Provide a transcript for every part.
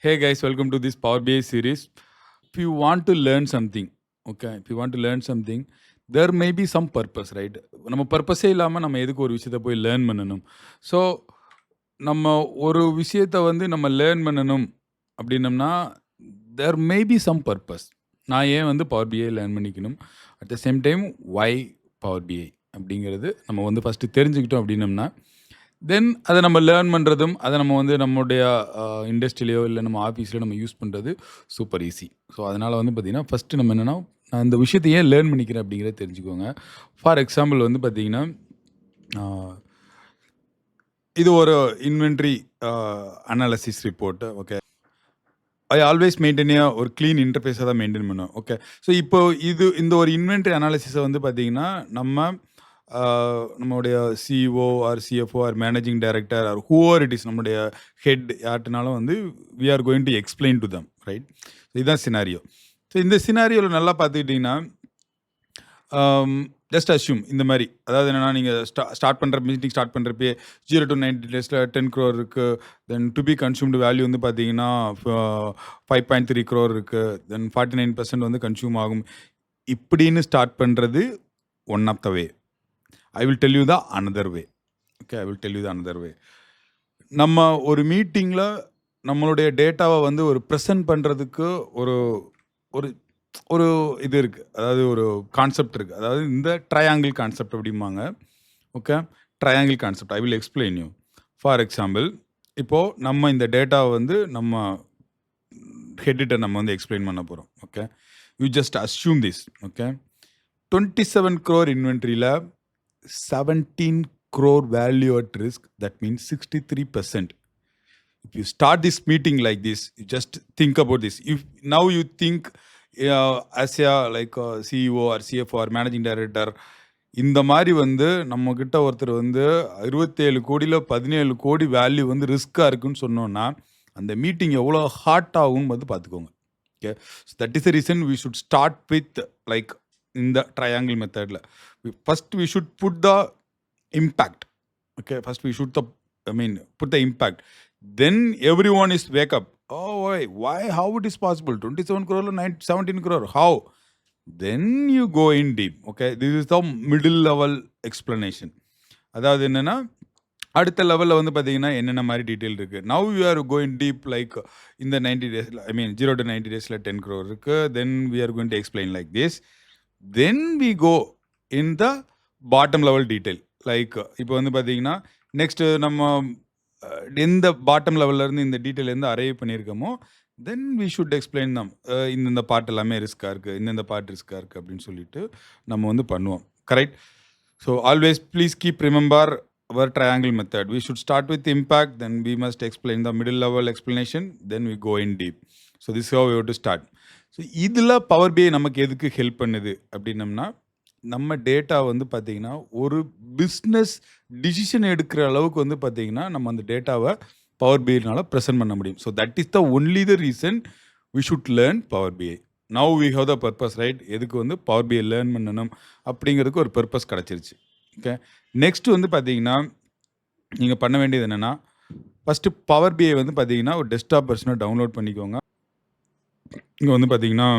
Hey guys, welcome to this Power BI series. If you want to learn something, there may be some purpose, right? நம்ம பர்பஸே இல்லாமல் நம்ம எதுக்கு ஒரு விஷயத்தை போய் லேர்ன் பண்ணணும். ஸோ நம்ம ஒரு விஷயத்தை வந்து நம்ம லேர்ன் பண்ணணும் அப்படின்னம்னா there may be some purpose. நான் ஏன் வந்து பவர் பிஐ லேர்ன் பண்ணிக்கணும், at the same time why power BI அப்படிங்கிறது நம்ம வந்து ஃபஸ்ட்டு தெரிஞ்சுக்கிட்டோம் அப்படின்னம்னா தென் அதை நம்ம லேர்ன் பண்ணுறதும் அதை நம்ம வந்து நம்முடைய இண்டஸ்ட்ரியிலையோ இல்லை நம்ம ஆஃபீஸ்லையோ நம்ம யூஸ் பண்ணுறது சூப்பர் ஈஸி. ஸோ அதனால் வந்து பார்த்திங்கன்னா ஃபஸ்ட்டு நம்ம என்னென்னா நான் இந்த விஷயத்தை ஏன் லேர்ன் பண்ணிக்கிறேன் அப்படிங்கிறத தெரிஞ்சுக்கோங்க. ஃபார் எக்ஸாம்பிள் வந்து பார்த்திங்கன்னா இது ஒரு inventory analysis report. Okay, I always maintain ஒரு க்ளீன் இன்டர்ஃபேஸாக தான் மெயின்டைன் பண்ணுவேன். ஓகே, ஸோ இப்போ இந்த ஒரு இன்வென்ட்ரி அனாலிசிஸை வந்து பார்த்திங்கன்னா நம்மளுடைய CEO or CFO or managing director or whoever it is நம்மளுடைய ஹெட் யார்ட்டுனாலும் வந்து we are going to explain to them, right? இதுதான் சினாரியோ. ஸோ இந்த சினாரியோவில் நல்லா பார்த்துக்கிட்டிங்கன்னா ஜஸ்ட் அஷ்யூம் இந்த மாதிரி, அதாவது என்னென்னா நீங்கள் ஸ்டார்ட் பண்ணுற மீட்டிங் ஸ்டார்ட் பண்ணுறப்பே 0 to 90 days 10 crore இருக்குது. Then to be consumed value வந்து பார்த்தீங்கன்னா 5.3 crore இருக்குது. தென் 49% வந்து கன்சியூம் ஆகும். இப்படின்னு ஸ்டார்ட் பண்ணுறது one of the way. I will tell you the another way. Okay, I will tell you the another way. நம்ம ஒரு மீட்டிங்கில் நம்மளுடைய டேட்டாவை வந்து ஒரு ப்ரெசன்ட் பண்ணுறதுக்கு ஒரு ஒரு ஒரு இது இருக்குது, அதாவது ஒரு கான்செப்ட் இருக்குது. அதாவது இந்த ட்ரையாங்கிள் கான்செப்ட் அப்படிம்பாங்க. Okay, triangle concept I will explain you. For example, இப்போது நம்ம இந்த டேட்டாவை வந்து நம்ம ஹெட்டிட்ட நம்ம வந்து எக்ஸ்பிளைன் பண்ண போகிறோம். Okay, you just assume this. Okay, 27 crore இன்வென்ட்ரியில் 17 crore value at risk, that means 63%. If you start this meeting like this, you just think about this. If now you think as a like a CEO or CFO or managing director, இந்த மாதிரி வந்து நம்மக்கிட்ட ஒருத்தர் வந்து 27 கோடியில் 17 கோடி value வந்து ரிஸ்க்காக இருக்குன்னு சொன்னோன்னா அந்த மீட்டிங் எவ்வளோ ஹார்ட் ஆகும்னு வந்து பார்த்துக்கோங்க. Okay, so that is the reason we should start with like இந்த ட்ரையாங்கிள் மெத்தடில். First we should put the impact. Okay, first we should put the impact. Then everyone is wake up. Oh, why how it is possible? 27 crore, 17 crore, how? Then you go in deep. Okay, this is the middle level explanation. அதாவது என்னன்னா அடுத்த லெவலில் வந்து பார்த்தீங்கன்னா என்னென்ன மாதிரி detail இருக்குது. Now you are going deep like இந்த 90 days, 0 to 90 days 10 crore இருக்குது. Then we are going to explain like this. Then we go in the bottom level detail. Like இப்போ வந்து பார்த்தீங்கன்னா நெக்ஸ்ட்டு நம்ம எந்த பாட்டம் லெவல்லேருந்து இந்த டீட்டெயில் எந்த அரைவ் பண்ணியிருக்கோமோ then we should explain them. இந்தந்த பார்ட் எல்லாமே ரிஸ்க்காக இருக்குது, இந்தந்த பார்ட் ரிஸ்க்காக இருக்குது அப்படின்னு சொல்லிட்டு நம்ம வந்து பண்ணுவோம். Correct? So always please keep remember our triangle method. We should start with impact, then we must explain the middle level explanation, then we go in deep. So this how you do start. So இதில் power BI நமக்கு எதுக்கு help பண்ணுது அப்படின்னம்னா நம்ம data வந்து பார்த்திங்கன்னா ஒரு business decision எடுக்கிற அளவுக்கு வந்து பார்த்திங்கன்னா நம்ம அந்த டேட்டாவை பவர் பிஐனால ப்ரெசென்ட் பண்ண முடியும். So that is the only the reason we should learn power BI. Now we have the purpose, right? எதுக்கு வந்து பவர் பிஐ லேர்ன் பண்ணணும் அப்படிங்கிறதுக்கு ஒரு பர்பஸ் கிடச்சிருச்சு. ஓகே, நெக்ஸ்ட் வந்து பார்த்திங்கன்னா நீங்கள் பண்ண வேண்டியது என்னென்னா ஃபஸ்ட்டு பவர் பிஐ வந்து பார்த்திங்கன்னா ஒரு டெஸ்க்டாப் வெர்ஷனை டவுன்லோட் பண்ணிக்கோங்க. இங்கே வந்து பார்த்திங்கன்னா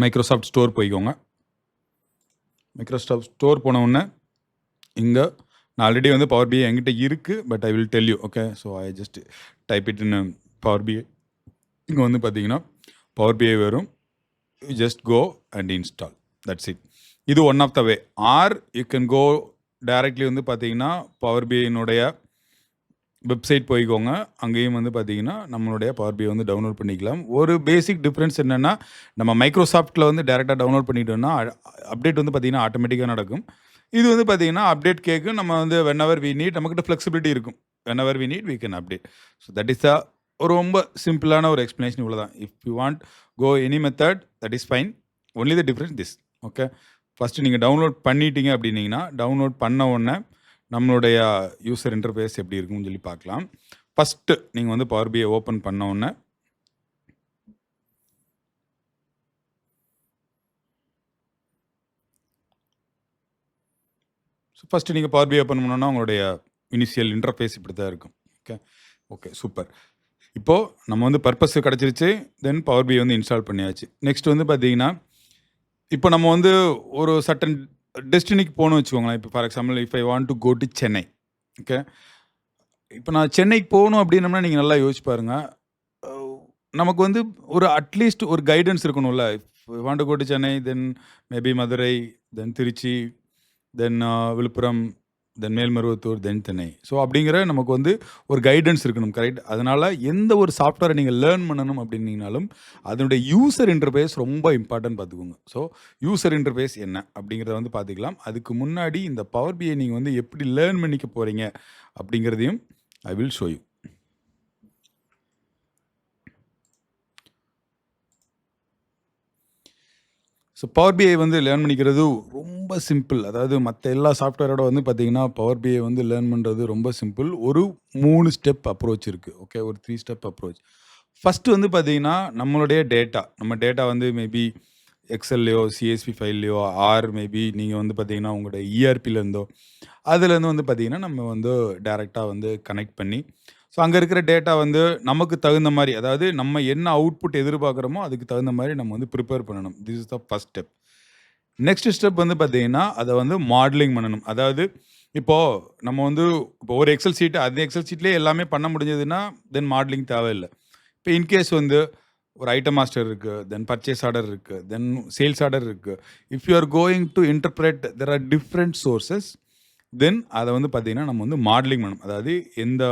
மைக்ரோசாஃப்ட் ஸ்டோர் போய்க்கோங்க. மைக்ரோசாஃப்ட் ஸ்டோர் போன உடனே இங்கே நான் ஆல்ரெடி வந்து பவர் பிஐ என்கிட்ட இருக்குது, but I will tell you. Okay, so I just type it in power BI. இங்கே வந்து பார்த்தீங்கன்னா பவர் பிஐ வரும். You just go and install, that's it. இது one of the way. Or you can go directly வந்து பார்த்தீங்கன்னா power பிஐனுடைய website போய்க்கோங்க. அங்கேயும் வந்து பார்த்தீங்கன்னா நம்மளுடைய பவர் பிஐ வந்து டவுன்லோட் பண்ணிக்கலாம். ஒரு பேசிக் டிஃப்ரென்ஸ் என்னென்னா நம்ம மைக்ரோசாஃப்ட்டில் வந்து டேரெக்டாக டவுன்லோட் பண்ணிட்டோம்னா அப்டேட் வந்து பார்த்திங்கன்னா ஆட்டோமேட்டிக்காக நடக்கும். இது வந்து பார்த்திங்கன்னா அப்டேட் கேட்கும். நம்ம வந்து வென்எவர் வி நீட், நம்மக்கிட்ட ஃப்ளெக்சிபிலிட்டி இருக்கும். Whenever we need we can update. So that is the ஒரு ரொம்ப சிம்பிளான ஒரு எக்ஸ்ப்ளனேஷன். இவ்வளோ தான். If you want go any method that is fine. Only the difference this. Okay, first நீங்கள் டவுன்லோட் பண்ணிட்டீங்க அப்படின்னீங்கன்னா டவுன்லோட் பண்ண உடனே நம்மளுடைய யூசர் இன்டர்ஃபேஸ் எப்படி இருக்குன்னு சொல்லி பார்க்கலாம். ஃபஸ்ட்டு நீங்கள் வந்து பவர் பிஐ ஓப்பன் பண்ண உடனே ஃபஸ்ட்டு நீங்கள் பவர் பிஐ ஓப்பன் பண்ணோன்னா உங்களுடைய இனிஷியல் இன்டர்ஃபேஸ் இப்படி தான் இருக்கும். Okay, super. இப்போது நம்ம வந்து பர்பஸ் கிடச்சிருச்சு. தென் பவர் பிஐ வந்து இன்ஸ்டால் பண்ணியாச்சு. நெக்ஸ்ட் வந்து பார்த்தீங்கன்னா, இப்போ நம்ம வந்து ஒரு சர்டன் டெஸ்டினிக்கு போகணும்னு வச்சுக்கோங்களேன். இப்போ for example if I want to go to Chennai. Okay. இப்போ நான் சென்னைக்கு போகணும் அப்படின்னம்னா நீங்கள் நல்லா யோசிச்சு பாருங்க. நமக்கு வந்து ஒரு அட்லீஸ்ட் ஒரு கைடன்ஸ் இருக்கணும்ல. If I want to go to Chennai, then maybe Madurai, then Trichy, then Villupuram, then Melmaruvathur, then Chennai. So அப்படிங்கிற நமக்கு வந்து ஒரு கைடன்ஸ் இருக்கணும். கரெக்ட். அதனால எந்த ஒரு சாஃப்ட்வேரை நீங்கள் லேர்ன் பண்ணணும் அப்படின்னீங்கனாலும் அதனுடைய யூசர் இன்டர்ஃபேஸ் ரொம்ப இம்பார்ட்டன்ட் பார்த்துக்கோங்க. ஸோ யூசர் இன்டர்ஃபேஸ் என்ன அப்படிங்கிறத வந்து பார்த்துக்கலாம். அதுக்கு முன்னாடி இந்த பவர் பிஐ நீங்கள் வந்து எப்படி லேர்ன் பண்ணிக்க போகிறீங்க அப்படிங்கிறதையும் I will show you. So power BI வந்து லேர்ன் பண்ணிக்கிறது ரொம்ப சிம்பிள். அதாவது மற்ற எல்லா சாஃப்ட்வேரோட வந்து பார்த்தீங்கன்னா பவர் பிஐ வந்து லேர்ன் பண்ணுறது ரொம்ப சிம்பிள். ஒரு 3 ஸ்டெப் அப்ரோச் இருக்குது. ஓகே. ஒரு 3 ஸ்டெப் அப்ரோச். ஃபஸ்ட்டு வந்து பார்த்தீங்கன்னா நம்மளுடைய டேட்டா. நம்ம டேட்டா வந்து மேபி எக்ஸல்லையோ சிஎஸ்வி ஃபைல்லையோ ஆர் மேபி நீங்கள் வந்து பார்த்தீங்கன்னா உங்களோட இஆர்பிலேருந்தோ அதுலேருந்து வந்து பார்த்தீங்கன்னா நம்ம வந்து டைரெக்டாக வந்து கனெக்ட் பண்ணி ஸோ அங்கே இருக்கிற டேட்டா வந்து நமக்கு தகுந்த மாதிரி, அதாவது நம்ம என்ன அவுட்புட் எதிர்பார்க்குறோமோ அதுக்கு தகுந்த மாதிரி நம்ம வந்து ப்ரிப்பேர் பண்ணணும். This is the first step. Next step வந்து பார்த்தீங்கன்னா அதை வந்து மாடலிங் பண்ணணும். அதாவது இப்போது நம்ம வந்து இப்போ ஒரு எக்ஸல் ஷீட், அதே எக்ஸல் ஷீட்லேயே எல்லாமே பண்ண முடிஞ்சதுன்னா தென் மாடலிங் தேவையில்லை. இப்போ இன்கேஸ் வந்து ஒரு ஐட்டம் மாஸ்டர் இருக்குது, தென் பர்ச்சேஸ் ஆர்டர் இருக்குது, தென் சேல்ஸ் ஆர்டர் இருக்குது. If you are going to interpret there are different sources, then அதை வந்து பார்த்தீங்கன்னா நம்ம வந்து மாடலிங் பண்ணணும். அதாவது எந்த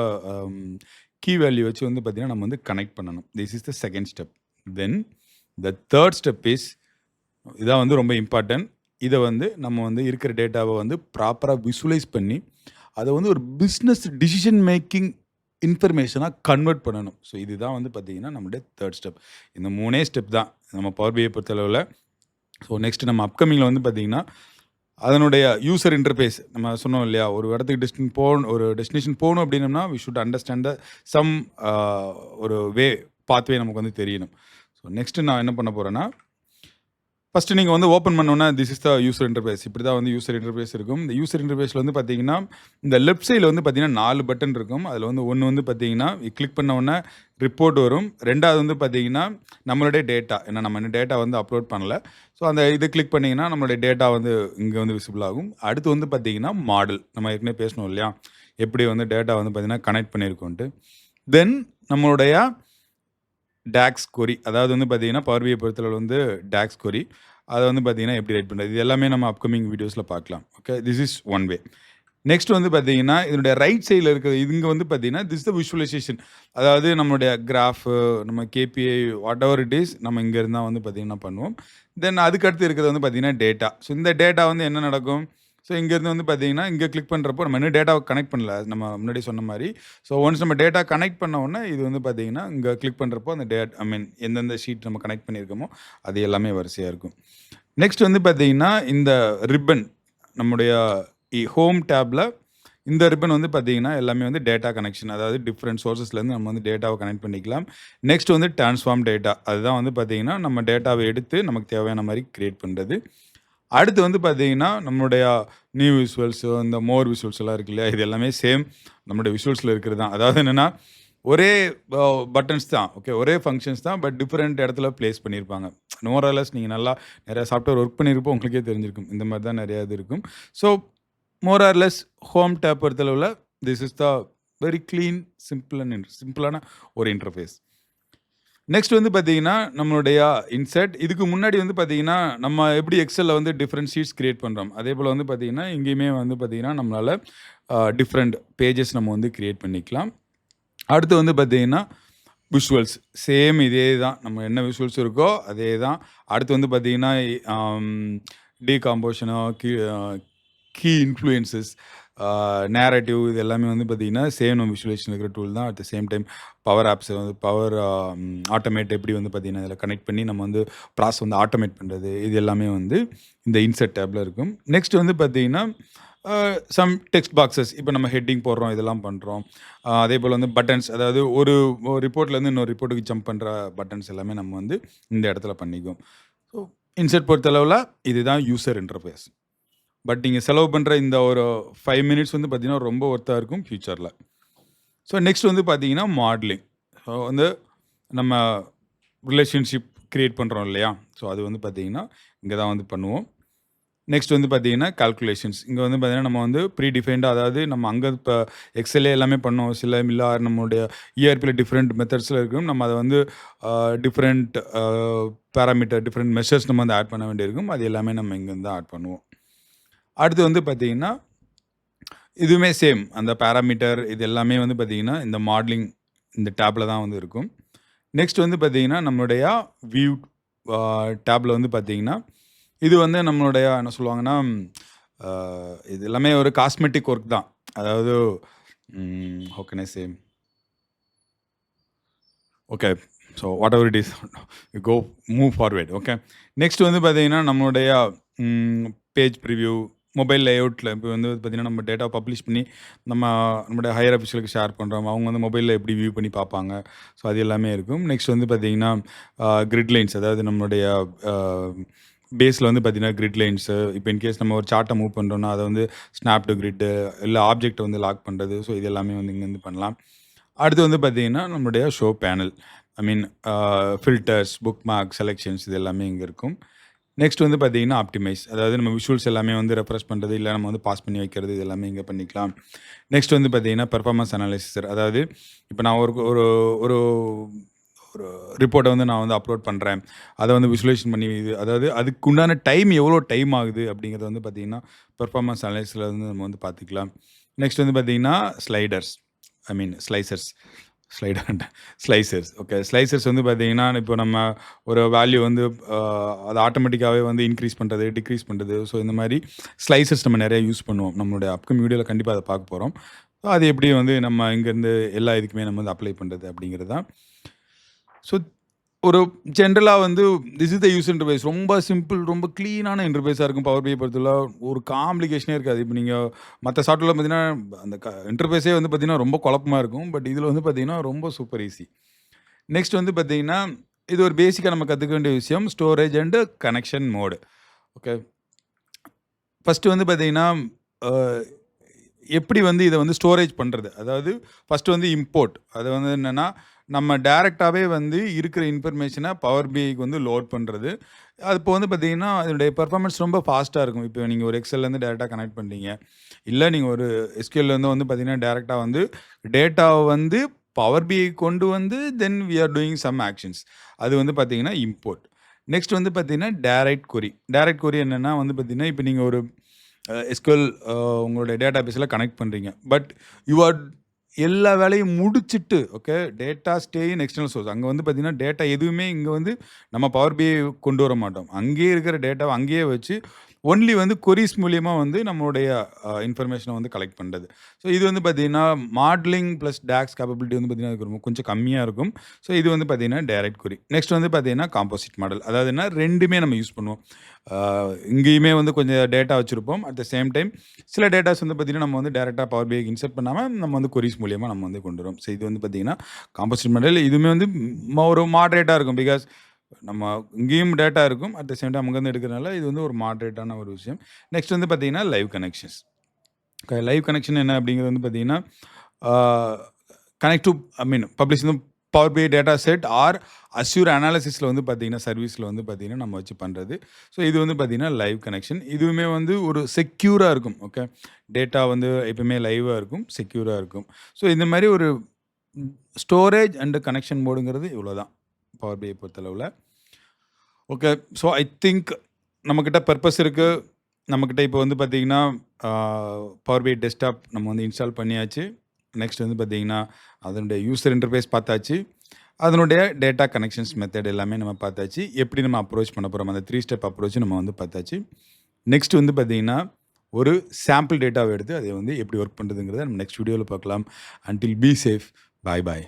கீ வேல்யூ வச்சு வந்து பார்த்தீங்கன்னா நம்ம வந்து கனெக்ட் பண்ணணும். This is the second step. Then the third step is, இதான் வந்து ரொம்ப இம்பார்ட்டன்ட். இதை வந்து நம்ம வந்து இருக்கிற டேட்டாவை வந்து ப்ராப்பராக விசுவலைஸ் பண்ணி அதை வந்து ஒரு பிஸ்னஸ் டிசிஷன் மேக்கிங் இன்ஃபர்மேஷனாக கன்வெர்ட் பண்ணணும். ஸோ இதுதான் வந்து பார்த்தீங்கன்னா நம்மளுடைய தேர்ட் ஸ்டெப். இந்த 3 ஸ்டெப் தான் நம்ம பவர் பிஐ பொறுத்தளவில். ஸோ நெக்ஸ்ட் நம்ம அப்கமிங்கில் வந்து பார்த்தீங்கன்னா அதனுடைய யூசர் இன்டர்ஃபேஸ் நம்ம சொன்னோம் இல்லையா, ஒரு இடத்துக்கு ஒரு டெஸ்டினேஷன் போகணும் அப்படின்னம்னா வி ஷுட் அண்டர்ஸ்டாண்ட் சம் ஒரு பாத்வே நமக்கு வந்து தெரியணும். ஸோ நெக்ஸ்ட்டு நான் என்ன பண்ண போகிறேன்னா, ஃபஸ்ட்டு நீங்கள் வந்து ஓப்பன் பண்ணோன்னா this is the user interface. இப்படி தான் வந்து யூசர் இன்டர்ஃபேஸ் இருக்கும். இந்த யூசர் இன்டர்ஃபேஸில் வந்து பார்த்தீங்கன்னா இந்த லெஃப்ட் சைடில் வந்து பார்த்தீங்கன்னா 4 பட்டன் இருக்கும். அதில் வந்து ஒன்று வந்து பார்த்தீங்கன்னா கிளிக் பண்ண உடனே ரிப்போர்ட் வரும். ரெண்டாவது வந்து பார்த்தீங்கன்னா நம்மளுடைய டேட்டா, ஏன்னா நம்ம இன்னும் டேட்டா வந்து அப்லோட் பண்ணல. ஸோ அந்த இது கிளிக் பண்ணிங்கன்னா நம்மளுடைய டேட்டா வந்து இங்கே வந்து விசிபிள் ஆகும். அடுத்து வந்து பார்த்தீங்கன்னா மாடல், நம்ம ஏற்கனவே பேசணும் இல்லையா எப்படி வந்து டேட்டா வந்து பார்த்தீங்கன்னா கனெக்ட் பண்ணியிருக்கோன்ட்டு. தென் நம்மளுடைய டாக்ஸ் கொரி, அதாவது வந்து பார்த்தீங்கன்னா பவர் பிஐ பொறுத்தளவு வந்து டாக்ஸ் கொரி, அதை வந்து பார்த்தீங்கன்னா எப்படி ரைட் பண்ணுறது, இது எல்லாமே நம்ம அப்கமிங் வீடியோஸில் பார்க்கலாம். Okay. This is one way. Next வந்து பார்த்தீங்கன்னா இதனுடைய ரைட் சைடில் இருக்கிறது இங்கே வந்து பார்த்தீங்கன்னா திஸ் த விஷுவலைசேஷன். அதாவது நம்மளுடைய கிராஃபு, நம்ம KPI, what ever it is, நம்ம இங்கே இருந்தால் வந்து பார்த்தீங்கன்னா பண்ணுவோம். தென் அதுக்கடுத்து இருக்கிறது வந்து பார்த்தீங்கன்னா டேட்டா. ஸோ இந்த டேட்டா வந்து என்ன நடக்கும், ஸோ இங்கேருந்து வந்து பார்த்தீங்கன்னா இங்கே கிளிக் பண்ணுறப்போ நம்ம இன்னும் டேட்டாவை கனெக்ட் பண்ணல, நம்ம முன்னாடி சொன்ன மாதிரி. ஸோ ஒன்ஸ் நம்ம டேட்டா கனெக்ட் பண்ண உடனே இது வந்து பார்த்தீங்கன்னா இங்கே கிளிக் பண்ணுறப்போ அந்த எந்தெந்த ஷீட் நம்ம கனெக்ட் பண்ணியிருக்கோமோ அது எல்லாமே வரிசையாக இருக்கும். நெக்ஸ்ட் வந்து பார்த்தீங்கன்னா இந்த ரிப்பன், நம்முடைய ஹோம் டேப்பில் இந்த ரிப்பன் வந்து பார்த்தீங்கன்னா எல்லாமே வந்து டேட்டா கனெக்ஷன், அதாவது டிஃப்ரெண்ட் சோர்ஸஸ்லேருந்து நம்ம வந்து டேட்டாவை கனெக்ட் பண்ணிக்கலாம். நெக்ஸ்ட் வந்து ட்ரான்ஸ்ஃபார்ம் டேட்டா, அதுதான் வந்து பார்த்தீங்கன்னா நம்ம டேட்டாவை எடுத்து நமக்கு தேவையான மாதிரி க்ரியேட் பண்ணுறது. அடுத்து வந்து பார்த்தீங்கன்னா நம்மளுடைய நியூ விஷுவல்ஸு, இந்த மோர் விஷுவல்ஸ் எல்லாம் இருக்கு இல்லையா, இது எல்லாமே சேம் நம்மளுடைய விஷுவல்ஸில் இருக்கிறது தான். அதாவது என்னென்னா ஒரே பட்டன்ஸ் தான். ஓகே. ஒரே ஃபங்க்ஷன்ஸ் தான், பட் டிஃப்ரெண்ட் இடத்துல ப்ளேஸ் பண்ணியிருப்பாங்க. மோரலஸ் நீங்கள் நல்லா நிறையா சாஃப்ட்வேர் ஒர்க் பண்ணியிருப்போம், உங்களுக்கே தெரிஞ்சிருக்கும். இந்த மாதிரி தான் நிறையா இது இருக்கும். ஸோ மோரலஸ் ஹோம் டேப் பொறுத்தளவில் this is the very clean சிம்பிளான ஒரு இன்டர்ஃபேஸ். நெக்ஸ்ட் வந்து பார்த்தீங்கன்னா நம்மளுடைய இன்சர்ட். இதுக்கு முன்னாடி வந்து பார்த்தீங்கன்னா நம்ம எப்படி எக்ஸலில் வந்து டிஃப்ரெண்ட் ஷீட்ஸ் கிரியேட் பண்ணுறோம், அதே போல் வந்து பார்த்தீங்கன்னா இங்கேயுமே வந்து பார்த்தீங்கன்னா நம்மளால் டிஃப்ரெண்ட் பேஜஸ் நம்ம வந்து கிரியேட் பண்ணிக்கலாம். அடுத்து வந்து பார்த்தீங்கன்னா விஷுவல்ஸ் சேம் இதே தான், நம்ம என்ன விஷுவல்ஸ் இருக்கோ அதே தான். அடுத்து வந்து பார்த்தீங்கன்னா டீகாம்போஷனோ கீ இன்ஃப்ளூயன்சஸ், நேரேட்டிவ், இது எல்லாமே வந்து பார்த்தீங்கன்னா சேம் நம்ம விஷுவலைசேஷன் இருக்கிற டூல் தான். At the same time power ஆப்ஸை வந்து பவர் ஆட்டோமேட் எப்படி வந்து பார்த்தீங்கன்னா இதில் கனெக்ட் பண்ணி நம்ம வந்து ப்ராசஸ் வந்து ஆட்டோமேட் பண்ணுறது, இது எல்லாமே வந்து இந்த இன்சர்ட் டேப்பில் இருக்கும். நெக்ஸ்ட் வந்து பார்த்தீங்கன்னா சம் டெக்ஸ்ட் பாக்ஸஸ், இப்போ நம்ம ஹெட்டிங் போடுறோம், இதெல்லாம் பண்ணுறோம். அதே போல் வந்து பட்டன்ஸ், அதாவது ஒரு ரிப்போர்ட்லேருந்து இன்னொரு ரிப்போர்ட்டுக்கு ஜம்ப் பண்ணுற பட்டன்ஸ் எல்லாமே நம்ம வந்து இந்த இடத்துல பண்ணிக்குவோம். ஸோ இன்சர்ட் பொறுத்தளவில் இதுதான் யூசர் இன்டர்ஃபேஸ். பட் நீங்கள் செலவு பண்ணுற இந்த ஒரு 5 மினிட்ஸ் வந்து பார்த்தீங்கன்னா ரொம்ப ஒர்த்தாக இருக்கும் ஃப்யூச்சரில். ஸோ நெக்ஸ்ட் வந்து பார்த்தீங்கன்னா மாடலிங். ஸோ வந்து நம்ம ரிலேஷன்ஷிப் கிரியேட் பண்ணுறோம் இல்லையா? ஸோ அது வந்து பார்த்தீங்கன்னா, இங்க தான் வந்து பண்ணுவோம். நெக்ஸ்ட் வந்து பார்த்தீங்கன்னா, கால்குலேஷன்ஸ். இங்க வந்து பார்த்தீங்கன்னா, நம்ம வந்து ப்ரீ டிஃபைன்டா அதாவது நம்ம அங்க இப்ப எக்ஸெல்லே எல்லாமே பண்ண அவசியம் இல்ல. நம்மளுடைய இஆர்பில டிஃபரெண்ட் மெத்தட்ஸ்ல இருக்கும். நம்ம அத வந்து டிஃபரெண்ட் பேராமீட்டர், டிஃபரெண்ட் மெஷர்ஸ் நம்ம வந்து ஆட் பண்ண வேண்டியிருக்கும். அது எல்லாமே நம்ம இங்கருந்து தான் ஆட் பண்ணுவோம். அடுத்து வந்து பார்த்தீங்கன்னா, இதுவுமே சேம். அந்த பேராமீட்டர் இது எல்லாமே வந்து பார்த்தீங்கன்னா, இந்த மாடலிங் இந்த டேப்ல தான் வந்து இருக்கும். நெக்ஸ்ட் வந்து பார்த்தீங்கன்னா, நம்மளுடைய வியூ டேப்ல வந்து பார்த்தீங்கன்னா, இது வந்து நம்மளுடைய என்ன சொல்லுவாங்கன்னா, அ இது எல்லாமே ஒரு காஸ்மெட்டிக் ஒர்க் தான். அதாவது how can I say? Okay. So whatever it is go move forward. Okay. Next வந்து பார்த்தீங்கன்னா, நம்மளுடைய பேஜ் ப்ரிவ்யூ, மொபைல் லேஅவுட்ல இப்போ வந்து பார்த்தீங்கன்னா, நம்ம டேட்டா பப்ளிஷ் பண்ணி நம்ம நம்முடைய ஹையர் அஃபிஷியலுக்கு ஷேர் பண்ணுறோம். அவங்க வந்து மொபைல்ல எப்படி வியூ பண்ணி பார்ப்பாங்க. ஸோ அது எல்லாமே இருக்கும். நெக்ஸ்ட் வந்து பார்த்தீங்கன்னா, கிரிட் லைன்ஸ் அதாவது நம்மளுடைய அ பேஸில் வந்து பார்த்தீங்கன்னா, கிரிட் லைன்ஸு இப்போ இன்கேஸ் நம்ம ஒரு சார்ட்டை மூவ் பண்ணுறோம்னா, அதை வந்து ஸ்னாப் டு கிரிட்டு இல்ல ஆப்ஜெக்ட் வந்து லாக் பண்ணுறது. ஸோ இது எல்லாமே வந்து இங்கேருந்து பண்ணலாம். அடுத்து வந்து பார்த்தீங்கன்னா, நம்மளுடைய ஷோ பேனல். ஐ மீன் ஃபில்டர்ஸ், புக் மார்க், செலக்ஷன்ஸ் இது எல்லாமே இங்க இருக்கும். நெக்ஸ்ட் வந்து பார்த்தீங்கன்னா, ஆப்டிமைஸ். அதாவது நம்ம விஷுவல்ஸ் எல்லாமே வந்து ரெஃப்ரெஷ் பண்ணுறது, இல்ல நம்ம வந்து பாஸ் பண்ணி வைக்கிறது இது எல்லாமே இங்க பண்ணிக்கலாம். நெக்ஸ்ட் வந்து பார்த்தீங்கன்னா, பெர்ஃபார்மன்ஸ் அனாலிசிஸ். அதாவது இப்போ நான் ஒரு ஒரு ஒரு ஒரு ரிப்போர்ட்ட வந்து நான் வந்து அப்லோட் பண்றேன். அத வந்து விசுவலைசேஷன் பண்ணி அதாவது அதுக்கு உண்டான டைம் எவ்வளோ டைம் ஆகுது அப்படிங்கிறத வந்து பார்த்தீங்கன்னா, பெர்ஃபார்மன்ஸ் அனலைசிஸ்ல வந்து நம்ம வந்து பார்த்துக்கலாம். நெக்ஸ்ட் வந்து பார்த்தீங்கன்னா, ஸ்லைடர்ஸ். ஐ மீன் ஸ்லைசர்ஸ். ஸ்லைடர்ன்ட்டேன். ஸ்லைசர்ஸ். ஓகே. ஸ்லைசர்ஸ் வந்து பார்த்தீங்கன்னா, இப்போ நம்ம ஒரு வேல்யூ வந்து அது ஆட்டோமேட்டிக்காவே வந்து இன்க்ரீஸ் பண்றது, டிக்ரீஸ் பண்றது. ஸோ இந்த மாரி ஸ்லைசர்ஸ் நம்ம நெறைய யூஸ் பண்ணுவோம். நம்மளுடைய அப்கமிங் வீடியோல கண்டிப்பா அத பார்க்க போறோம். ஸோ அது எப்படி வந்து நம்ம இங்கேருந்து எல்லா இதுக்குமே நம்ம வந்து அப்ளை பண்றது அப்படிங்கிறது தான். ஸோ ஒரு ஜென்ரலா வந்து this is the user interface. ரொம்ப சிம்பிள், ரொம்ப கிளீனான இன்டர்ஃபேஸா இருக்கும் பவர் பிஐ பொறுத்தவரை. ஒரு காம்ப்ளிகேஷனே இருக்காது. இப்போ நீங்க மத்த சாஃப்ட்வேர்ல பார்த்தீங்கன்னா, அந்த இன்டர்ஃபேஸே வந்து பார்த்தீங்கன்னா, ரொம்ப குழப்பமா இருக்கும். பட் இதில வந்து பார்த்தீங்கன்னா, ரொம்ப சூப்பர் ஈஸி. நெக்ஸ்ட் வந்து பார்த்தீங்கன்னா, இது ஒரு பேசிக்கா நம்ம கத்துக்க வேண்டிய விஷயம். Storage and connection mode. Okay. First வந்து பார்த்தீங்கன்னா, அ எப்படி வந்து இத வந்து ஸ்டோரேஜ் பண்றது? அதாவது ஃபர்ஸ்ட்டு வந்து இம்போர்ட். அது வந்து என்னன்னா, நம்ம டைரக்ட்டாவே வந்து இருக்கிற இன்ஃபர்மேஷன பவர் பிஐக்கு வந்து லோட் பண்றது. அது இப்போ வந்து பார்த்தீங்கன்னா, அதனுடைய பெர்ஃபார்மன்ஸ் ரொம்ப ஃபாஸ்ட்டா இருக்கும். இப்போ நீங்க ஒரு எக்ஸெல்லேருந்து டைரக்ட்டா கனெக்ட் பண்றீங்க. இல்ல நீங்க ஒரு எஸ்கியூஎல்லேருந்து வந்து பார்த்தீங்கன்னா, டைரக்ட்டா வந்து டேட்டாவ வந்து பவர் பிஐ கொண்டு வந்து then we are doing some actions. அது வந்து பார்த்தீங்கன்னா, இம்போர்ட். நெக்ஸ்ட் வந்து பார்த்தீங்கன்னா, டைரக்ட் கொரி. டைரக்ட் கொரி என்னன்னா வந்து பார்த்தீங்கன்னா, இப்போ நீங்க ஒரு எஸ்கியூஎல் உங்களுடைய டேட்டாபேஸ்ல கனெக்ட் பண்றீங்க. பட் யூ ஆர் எல்லா வேலையும் முடிச்சுட்டு okay data stay in external source. அங்க வந்து பார்த்தீங்கன்னா, டேட்டா எதுவுமே இங்க வந்து நம்ம பவர் பிஐ கொண்டு வர மாட்டோம். அங்கேயே இருக்கிற டேட்டாவ அங்கேயே வச்சு ஒன்லி வந்து கொரீஸ் மூலியமா வந்து நம்மளுடைய இன்ஃபர்மேஷன வந்து கலெக்ட் பண்றது. ஸோ இது வந்து பார்த்தீங்கன்னா, மாடலிங் பிளஸ் டாக்ஸ் கேப்பபிலிட்டி வந்து பார்த்தீங்கன்னா, அதுக்கு ரொம்ப கொஞ்சம் கம்மியா இருக்கும். ஸோ இது வந்து பார்த்தீங்கன்னா, டைரக்ட் கொரி. நெக்ஸ்ட் வந்து பார்த்தீங்கன்னா, காம்போசிட் மாடல். அதாவதுன்னா 2மே நம்ம யூஸ் பண்ணுவோம். அ இங்கேயுமே வந்து கொஞ்சம் டேட்டா வச்சிருப்போம். அட் த சேம் டைம் சில டேட்டாஸ் வந்து பார்த்தீங்கன்னா, நம்ம வந்து டைரக்ட்டா பவர் பிஐக்கு இன்சர்ட் பண்ணாம நம்ம வந்து கொரீஸ் மூலியமா நம்ம வந்து கொண்டு வரோம். ஸோ இது வந்து பார்த்தீங்கன்னா, காம்போசிட் மாடல். இதுவுமே வந்து ஒரு மாடரேட்டா இருக்கும். பிகாஸ் நம்ம இங்கேயும் டேட்டா இருக்கும். அட் த சேம் டைம் அங்கேருந்து எடுக்கிறனால இது வந்து ஒரு மாடரேட்டான ஒரு விஷயம். நெக்ஸ்ட் வந்து பார்த்தீங்கன்னா, லைவ் கனெக்ஷன்ஸ். லைவ் கனெக்ஷன் என்ன அப்படிங்கிறது வந்து பார்த்தீங்கன்னா, ஆ கனெக்ட் டூ ஐ மீன் பப்ளிஷ் இந்த பவர் பிஐ டேட்டா செட் ஆர் அஷ்யூர் அனாலிசிஸ்ல வந்து பார்த்தீங்கன்னா, சர்வீஸ்ல வந்து பார்த்தீங்கன்னா, நம்ம வச்சு பண்றது. ஸோ இது வந்து பார்த்தீங்கன்னா, லைவ் கனெக்ஷன். இதுவுமே வந்து ஒரு செக்யூரா இருக்கும். ஓகே. டேட்டா வந்து எப்பவுமே லைவா இருக்கும். செக்யூரா இருக்கும். ஸோ இந்த மாரி ஒரு ஸ்டோரேஜ் அண்ட் கனெக்ஷன் மோடுங்கிறது இவ்வளோதான். பவர் பிஐ பொறுத்தளவுல. ஓகே. ஸோ ஐ திங்க் நம்மக்கிட்ட பர்ப்பஸ் இருக்கு. நம்மக்கிட்ட இப்போ வந்து பார்த்தீங்கன்னா, பவர் பிஐ டெஸ்க்டாப் நம்ம வந்து இன்ஸ்டால் பண்ணியாச்சு. நெக்ஸ்ட் வந்து பார்த்தீங்கன்னா, அதனுடைய யூசர் இன்டர்ஃபேஸ் பார்த்தாச்சு. அதனுடைய டேட்டா கனெக்ஷன்ஸ் மெத்தட் எல்லாமே நம்ம பார்த்தாச்சு. எப்படி நம்ம அப்ரோச் பண்ண போறோம். அந்த 3 ஸ்டெப் அப்ரோச் நம்ம வந்து பார்த்தாச்சு. நெக்ஸ்ட் வந்து பார்த்தீங்கன்னா, ஒரு சாம்பிள் டேட்டாவ எடுத்து அதை வந்து எப்படி ஒர்க் பண்றதுங்கிறத நம்ம நெக்ஸ்ட் வீடியோல பார்க்கலாம். Until be safe. Bye bye.